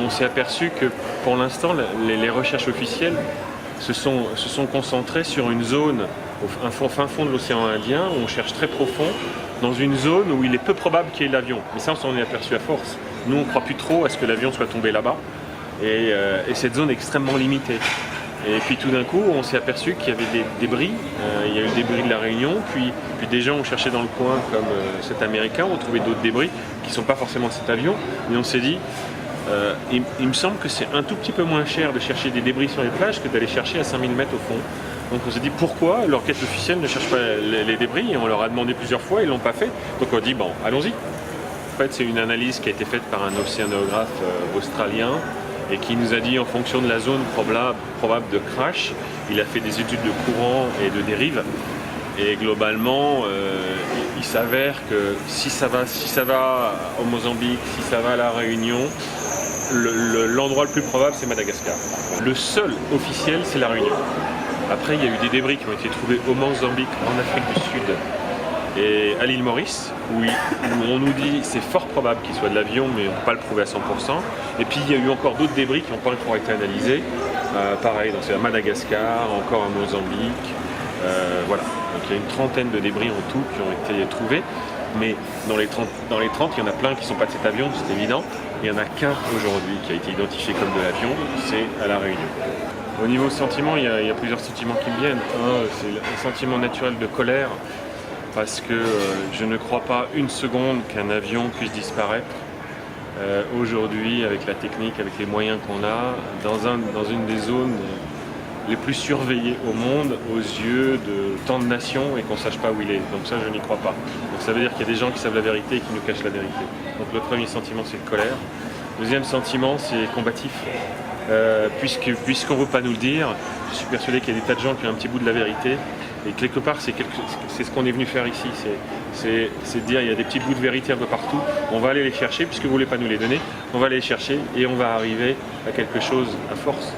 on s'est aperçu que pour l'instant, les recherches officielles se sont concentrées sur une zone au fin fond de l'océan Indien, où on cherche très profond, dans une zone où il est peu probable qu'il y ait l'avion. Mais ça, on s'en est aperçu à force. Nous, on ne croit plus trop à ce que l'avion soit tombé là-bas. Et cette zone est extrêmement limitée. Et puis tout d'un coup, on s'est aperçu qu'il y avait des débris. Il y a eu le débris de la Réunion, puis des gens ont cherché dans le coin, comme cet Américain, ont trouvé d'autres débris qui ne sont pas forcément de cet avion. Mais on s'est dit, il me semble que c'est un tout petit peu moins cher de chercher des débris sur les plages que d'aller chercher à 5000 mètres au fond. Donc on s'est dit pourquoi l'enquête officielle ne cherche pas les débris, et on leur a demandé plusieurs fois, ils ne l'ont pas fait. Donc on a dit bon, allons-y. En fait, c'est une analyse qui a été faite par un océanographe australien et qui nous a dit en fonction de la zone probable de crash, il a fait des études de courant et de dérive. Et globalement, il s'avère que si ça va au Mozambique, si ça va à la Réunion, l'endroit le plus probable, c'est Madagascar. Le seul officiel, c'est la Réunion. Après, il y a eu des débris qui ont été trouvés au Mozambique, en Afrique du Sud et à l'île Maurice, où on nous dit c'est fort probable qu'il soit de l'avion, mais on ne peut pas le prouver à 100%. Et puis il y a eu encore d'autres débris qui n'ont pas encore été analysés. Pareil, c'est à Madagascar, encore à Mozambique. Voilà, donc il y a une trentaine de débris en tout qui ont été trouvés. Mais dans les 30, il y en a plein qui ne sont pas de cet avion, c'est évident. Il n'y en a qu'un aujourd'hui qui a été identifié comme de l'avion, c'est à La Réunion. Au niveau sentiment, il y a plusieurs sentiments qui me viennent. Un, c'est un sentiment naturel de colère, parce que je ne crois pas une seconde qu'un avion puisse disparaître aujourd'hui avec la technique, avec les moyens qu'on a, dans une des zones les plus surveillées au monde, aux yeux de tant de nations, et qu'on ne sache pas où il est. Donc ça, je n'y crois pas. Donc ça veut dire qu'il y a des gens qui savent la vérité et qui nous cachent la vérité. Donc le premier sentiment, c'est de colère. Le deuxième sentiment, c'est combatif. Puisqu'on ne veut pas nous le dire, je suis persuadé qu'il y a des tas de gens qui ont un petit bout de la vérité, et quelque part c'est ce qu'on est venu faire ici, c'est de dire il y a des petits bouts de vérité un peu partout, on va aller les chercher, puisque vous ne voulez pas nous les donner, on va aller les chercher et on va arriver à quelque chose à force.